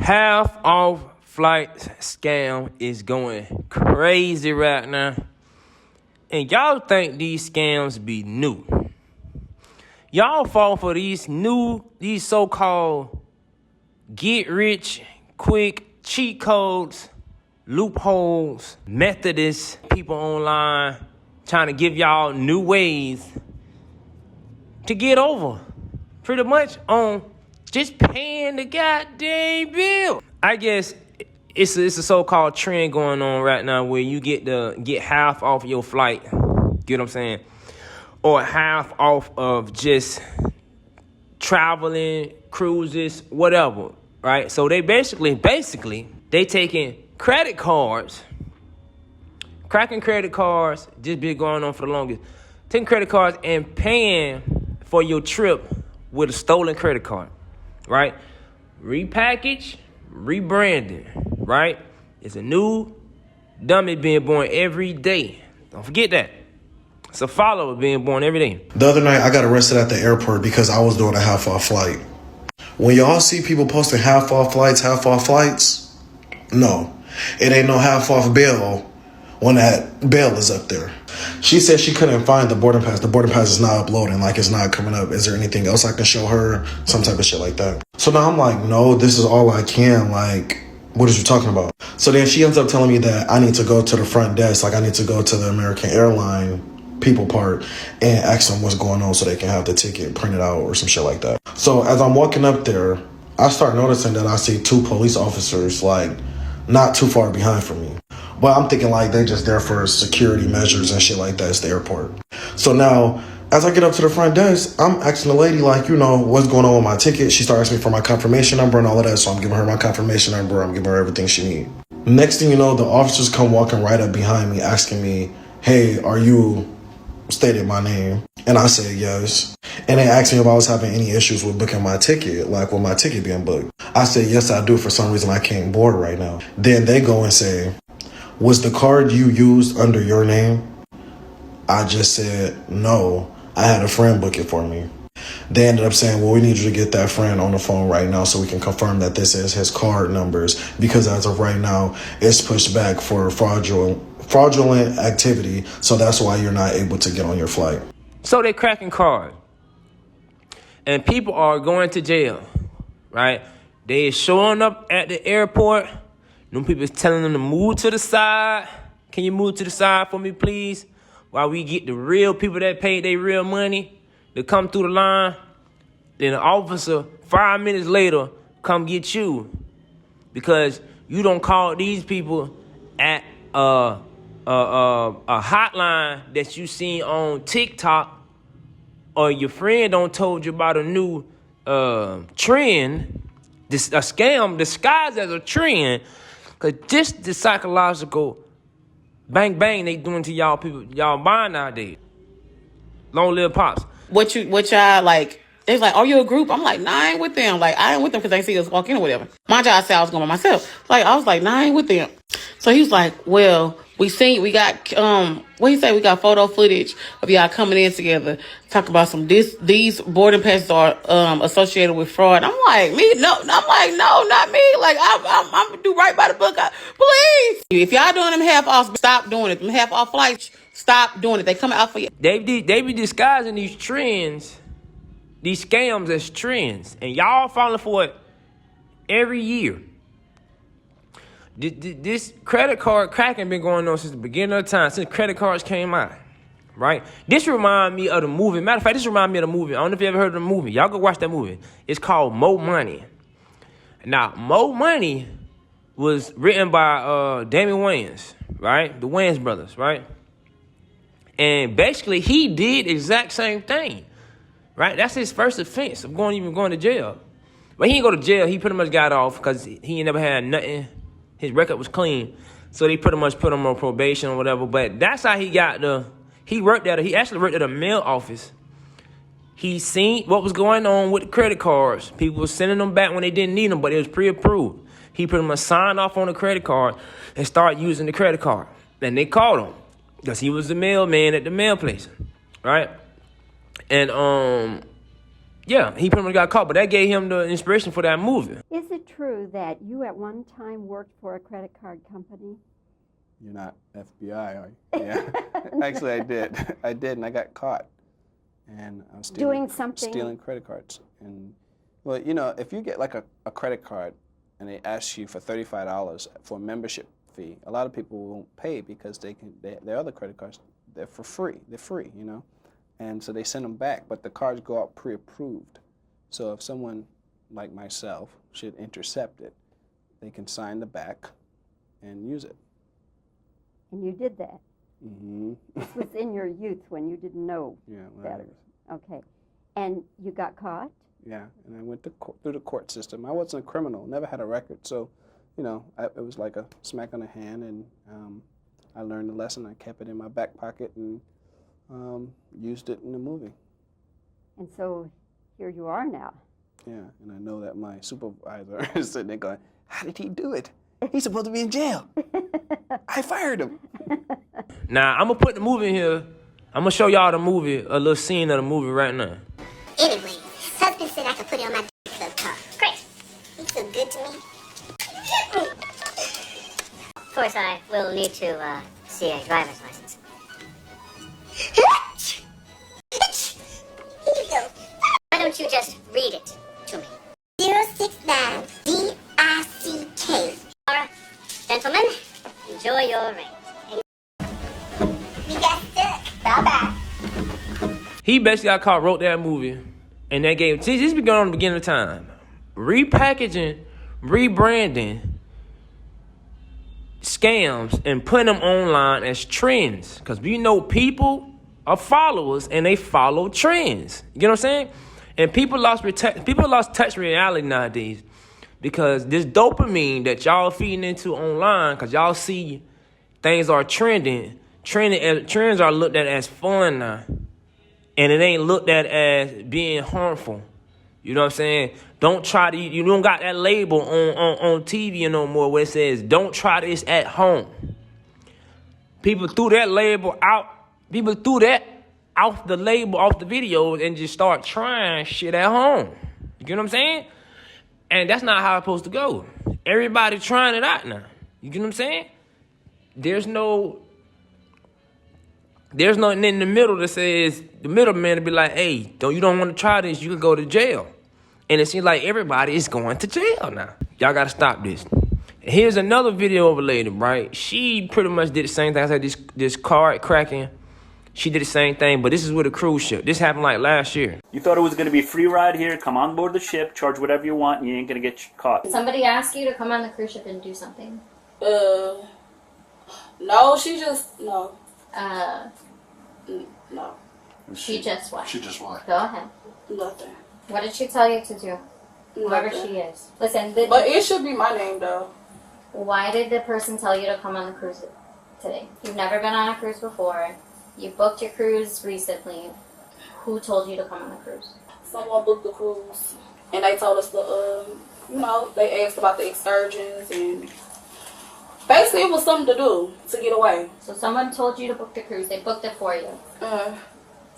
Half off flights scam is going crazy right now. And y'all think these scams be new. Y'all fall for these so-called get rich quick cheat codes, loopholes, Methodist people online trying to give y'all new ways to get over. Pretty much on just paying the goddamn bill. I guess it's a so-called trend going on right now where you get half off your flight. Get what I'm saying? Or half off of just traveling, cruises, whatever, right? So they basically they taking credit cards, cracking credit cards, just been going on for the longest. Taking credit cards and paying for your trip with a stolen credit card, right? Repackage, rebranded, right? It's a new dummy being born every day. Don't forget that. It's a follower being born every day. The other night, I got arrested at the airport because I was doing a half-off flight. When y'all see people posting half-off flights, no. It ain't no half-off bail when that bail is up there. She said she couldn't find the boarding pass. The boarding pass is not uploading, like it's not coming up. Is there anything else I can show her? Some type of shit like that. So now I'm like, no, this is all I can. Like, what is you talking about? So then she ends up telling me that I need to go to the front desk. Like, I need to go to the American Airline people part and ask them what's going on so they can have the ticket printed out or some shit like that. So as I'm walking up there, I start noticing that I see two police officers like not too far behind from me. But I'm thinking like they just there for security measures and shit like that. It's the airport. So now as I get up to the front desk, I'm asking the lady like, what's going on with my ticket. She starts asking me for my confirmation number and all of that. So I'm giving her my confirmation number. I'm giving her everything she needs. Next thing you know, the officers come walking right up behind me asking me, hey, are you stated my name? And I said yes. And they asked me if I was having any issues with booking my ticket, like with my ticket being booked. I said yes, I do. For some reason I can't board right now. Then they go and say, was the card you used under your name? I just said no, I had a friend book it for me. They ended up saying, well, we need you to get that friend on the phone right now so we can confirm that this is his card numbers, because as of right now it's pushed back for fraudulent activity, so that's why you're not able to get on your flight. So they're cracking cards. And people are going to jail, right? They showing up at the airport. Them people is telling them to move to the side. Can you move to the side for me, please? While we get the real people that paid their real money to come through the line. Then the officer, 5 minutes later, come get you. Because you don't call these people at a hotline that you seen on TikTok, or your friend don't told you about a new trend, a scam disguised as a trend, because just the psychological bang bang they doing to y'all people, y'all mind nowadays. Long live Pops. What y'all like? They was like, are you a group? I'm like, nah, I ain't with them. Like, I ain't with them because they see us walk in or whatever. My job said I was going by myself. Like, I was like, nah, I ain't with them. So he was like, well, we got, what he say? We got photo footage of y'all coming in together. Talk about these boarding passes are, associated with fraud. I'm like, no, not me. Like, I'm gonna do right by the book. Please. If y'all doing them half off, stop doing it. Them half off flights, stop doing it. They coming out for you. They be disguising these trends, these scams as trends, and y'all falling for it every year. This credit card cracking been going on since the beginning of time, since credit cards came out, right? This remind me of the movie. Matter of fact, this remind me of the movie. I don't know if you ever heard of the movie. Y'all go watch that movie. It's called Mo Money. Now, Mo Money was written by Damon Wayans, right? The Wayans brothers, right? And basically, he did exact same thing, right? That's his first offense of even going to jail. But he didn't go to jail. He pretty much got off because he ain't never had nothing. His record was clean. So they pretty much put him on probation or whatever. But that's how he got he actually worked at a mail office. He seen what was going on with the credit cards. People were sending them back when they didn't need them, but it was pre-approved. He pretty much signed off on the credit card and started using the credit card. And they called him because he was the mailman at the mail place, right? And Yeah, he pretty much got caught, but that gave him the inspiration for that movie. Is it true that you at one time worked for a credit card company? You're not FBI, are you? Yeah. Actually, I did. I did, and I got caught. And I was stealing credit cards. And well, you know, if you get like a credit card and they ask you for $35 for a membership fee, a lot of people won't pay because their other credit cards, they're for free. They're free, you know. And so they send them back, but the cards go out pre-approved. So if someone like myself should intercept it, they can sign the back and use it. And you did that? Mm-hmm. This was in your youth when you didn't know better. Okay. And you got caught? Yeah, and I went through the court system. I wasn't a criminal, never had a record, so, you know, it was like a smack on the hand, and I learned the lesson. I kept it in my back pocket and used it in the movie. And so here you are now. Yeah, and I know that my supervisor is sitting there going, how did he do it? He's supposed to be in jail. I fired him. Now, I'm going to put the movie in here. I'm going to show y'all the movie, a little scene of the movie right now. Anyway, husband said I could put it on my club car. Great. You feel good to me? Of course, I will need to see a driver's license. Here you go. Why don't you just read it to me? 069 DICK. Alright, gentlemen, enjoy your ring. We got stuck. Bye-bye. He basically got caught, wrote that movie, and that gave. See, this been going on at the beginning of time. Repackaging, rebranding scams, and putting them online as trends. Because we know people are followers, and they follow trends. You know what I'm saying? And people lost touch with reality nowadays. Because this dopamine that y'all feeding into online, because y'all see things are trending. Trends are looked at as fun now. And it ain't looked at as being harmful. You know what I'm saying? Don't try to, you don't got that label on TV no more where it says, don't try this at home. People threw that label out. People threw that off the label, off the videos, and just start trying shit at home. You get what I'm saying? And that's not how it's supposed to go. Everybody trying it out now. You get what I'm saying? There's nothing in the middle that says, the middleman to be like, hey, you don't want to try this, you could go to jail. And it seems like everybody is going to jail now. Y'all got to stop this. Here's another video of a lady, right? She pretty much did the same thing. I said this card cracking. She did the same thing, but this is with a cruise ship. This happened like last year. You thought it was going to be a free ride here, come on board the ship, charge whatever you want, and you ain't going to get caught. Did somebody ask you to come on the cruise ship and do something? No, no. No. She just what? She just what? Go ahead. Nothing. What did she tell you to do? Whoever Nothing. she is. Listen, But it should be my name, though. why did the person tell you to come on the cruise today? You've never been on a cruise before. You booked your cruise recently. Who told you to come on the cruise? Someone booked the cruise, and they told us to, they asked about the excursions, and basically it was something to do to get away. So someone told you to book the cruise. They booked it for you.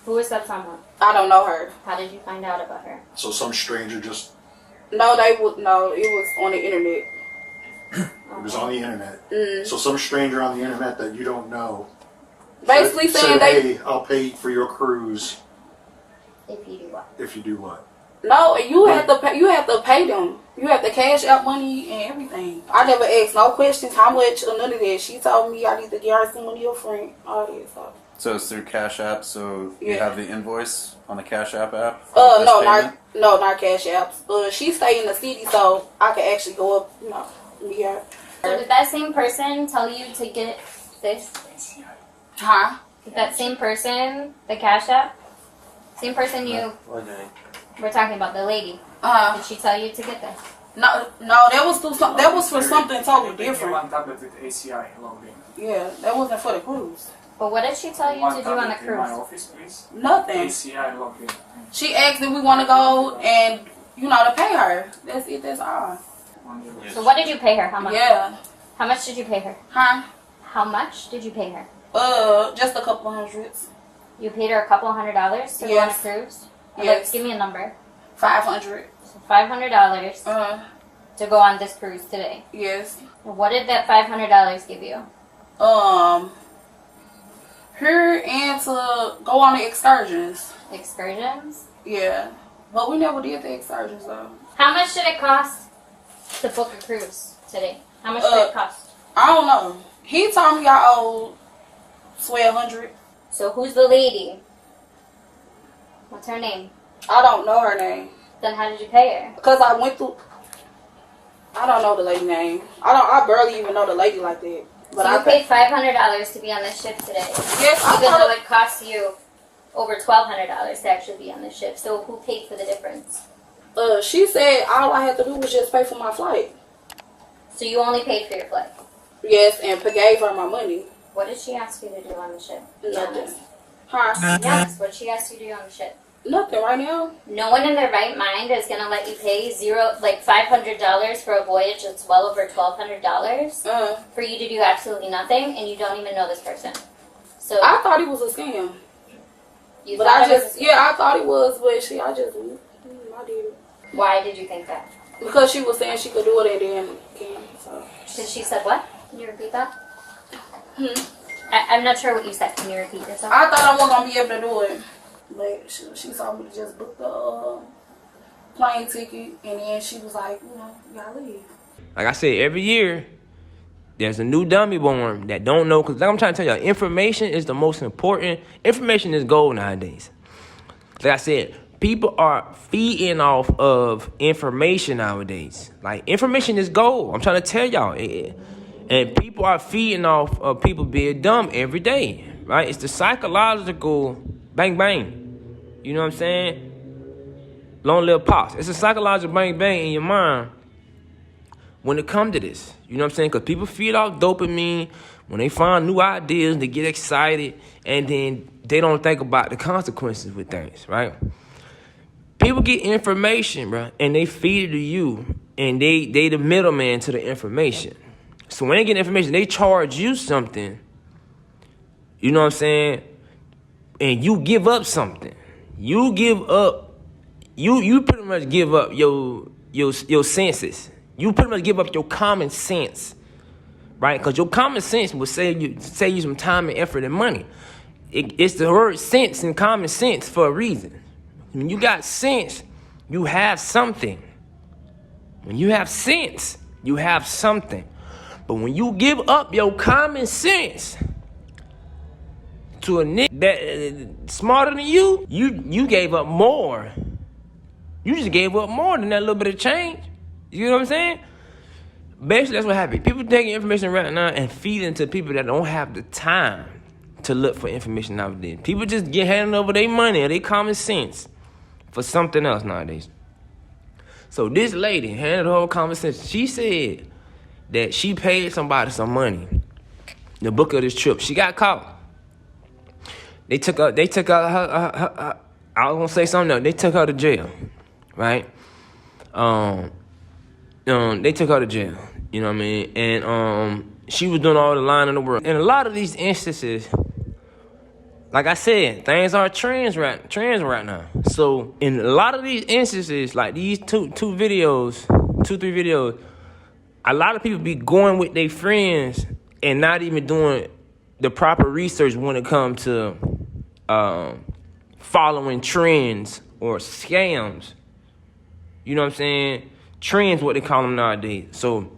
Who is that someone? I don't know her. How did you find out about her? So some stranger just... No, it was on the internet. It was on the internet. So some stranger on the internet that you don't know Basically saying hey, I'll pay for your cruise. If you do what? If you do what? No, you have to pay. You have to pay them. You have to cash out money and everything. I never asked no questions, how much or none of that. She told me I need to get her some money up front. All that stuff. So it's through Cash App. So you have the invoice on the Cash App app. No, not Cash Apps. She stay in the city, so I can actually go up. Meet her. So did that same person tell you to get this? Huh? Did that same person, the Cash App? Same person you... We're talking about the lady. Did she tell you to get this? No, that was for something totally different. Yeah, that wasn't for the cruise. But what did she tell you to do on the cruise? Nothing. She asked if we want to go and, to pay her. That's it, that's all. So what did you pay her? How much? Yeah. How much did you pay her? Huh? How much did you pay her? Just a couple hundreds. You paid her $200 to go on a cruise? Yes. Give me a number. $500. So $500 to go on this cruise today. Yes. What did that $500 give you? Her and to go on the excursions. Excursions? Yeah. But we never did the excursions though. How much did it cost to book a cruise today? How much did it cost? I don't know. He told me I owed $1,200. So who's the lady? What's her name? I don't know her name. Then how did you pay her? Because I went through... I don't know the lady name. I barely even know the lady like that. But So you paid $500 to be on this ship today. Yes, I Even thought though it cost you over $1,200 to actually be on this ship. So who paid for the difference? She said all I had to do was just pay for my flight. So you only paid for your flight? Yes, and gave her my money. What did she ask you to do on the ship? Nothing. Huh? Yes, what did she ask you to do on the ship? Nothing right now. No one in their right mind is gonna let you pay $500 for a voyage that's well over $1,200 for you to do absolutely nothing, and you don't even know this person. So I thought it was a scam. You But thought I it was just, a scam? yeah, I thought it was, but I did it. Why did you think that? Because she was saying she could do it and then can't. So. She said what? Can you repeat that? I'm not sure what you said. Can you repeat yourself? I thought I wasn't gonna be able to do it. But she told me to just book the plane ticket, and then she was like, you gotta leave. Like I said, every year, there's a new dummy born that don't know. Because like I'm trying to tell y'all, information is the most important. Information is gold nowadays. Like I said, people are feeding off of information nowadays. Like, information is gold. I'm trying to tell y'all. And people are feeding off of people being dumb every day, right? It's the psychological bang bang. You know what I'm saying? Long live Pops. It's a psychological bang bang in your mind when it comes to this. You know what I'm saying? Because people feed off dopamine. When they find new ideas, they get excited, and then they don't think about the consequences with things, right? People get information, bro, and they feed it to you, and they the middleman to the information. So when they get information, they charge you something, you know what I'm saying? And you give up something. You give up, you pretty much give up your senses. You pretty much give up your common sense, right? Because your common sense will save you some time and effort and money. It's the word sense and common sense for a reason. When you got sense, you have something. When you have sense, you have something. But when you give up your common sense to a nigga that smarter than you, you gave up more. You just gave up more than that little bit of change. You know what I'm saying? Basically, that's what happened. People taking information right now and feeding to people that don't have the time to look for information nowadays. People just get handing over their money or their common sense for something else nowadays. So this lady handed her whole common sense. She said that she paid somebody some money to book her this trip. She got caught. They took her, her I was gonna say something else. They took her to jail, right? They took her to jail, you know what I mean? And she was doing all the lying in the world. And a lot of these instances, like I said, things are trends right now. So in a lot of these instances, like these two, three videos, a lot of people be going with their friends and not even doing the proper research when it comes to following trends or scams. You know what I'm saying? Trends, what they call them nowadays. So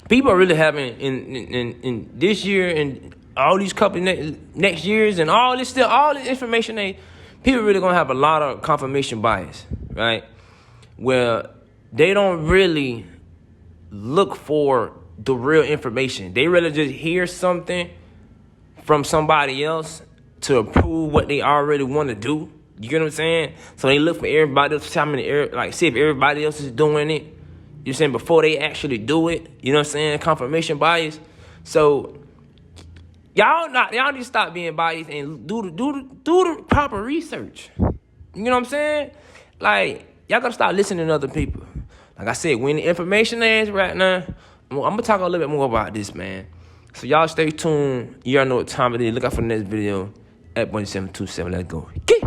people are really having in this year and all these couple next years and all this information, people really gonna have a lot of confirmation bias, right? Where they don't really look for the real information. They really just hear something from somebody else to prove what they already want to do. You get what I'm saying? So they look for everybody else, see if everybody else is doing it. You know what I'm saying? Before they actually do it. You know what I'm saying? Confirmation bias. So y'all need to stop being biased and do the proper research. You know what I'm saying? Like, y'all gotta stop listening to other people. Like I said, when the information is right now, I'm gonna talk a little bit more about this, man. So y'all stay tuned. You already know what time it is. Look out for the next video at 1727. Let's go. Get